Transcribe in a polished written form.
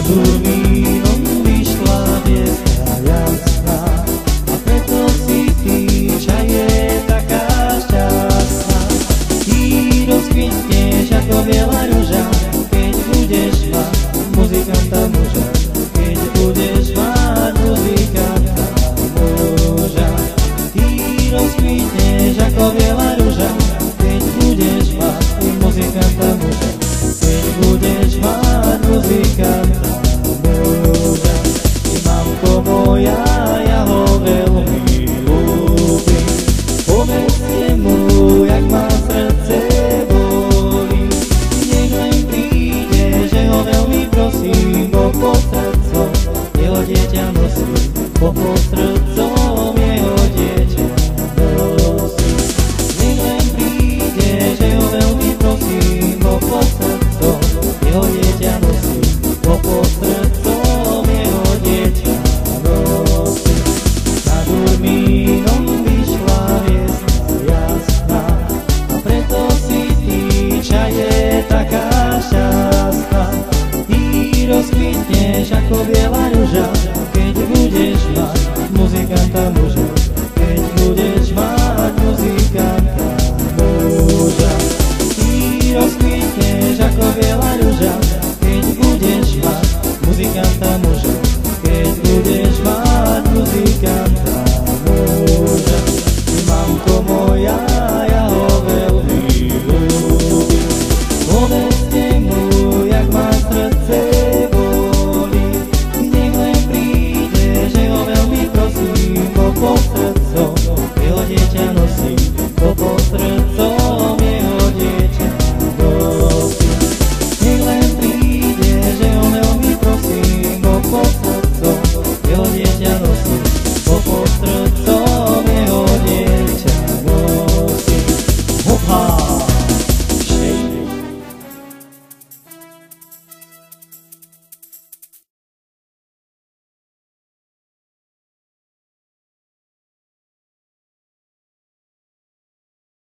Durmínom vyšla hviezda jasná, a preto si ty, že je taká šťastná. Ty rozkvitneš ako biela ruža, keď budeš mať muzikanta muža, keď budeš mať muzikanta muža. Ty rozkvitneš ako biela ruža, keď budeš mať muzikanta muža, keď budeš mať muzikanta. Moja, ja ho veľmi ľúbim. Povedzte mu, jak ma srdce bolí. Nech len príde, že ho veľmi prosím, bo pod srdcom jeho dieťa nosím, bo pod srdcom jeho dieťa nosím. Nech len príde, že ho veľmi prosím, bo pod srdcom jeho dieťa nosím, bo pod srdcom jeho dieťa. Durmínom vyšla hviezda jasná, a preto si ty, čo je taká šťastná. Ty rozkvitneš ako biela ruža, keď budeš mať muzikanta muža.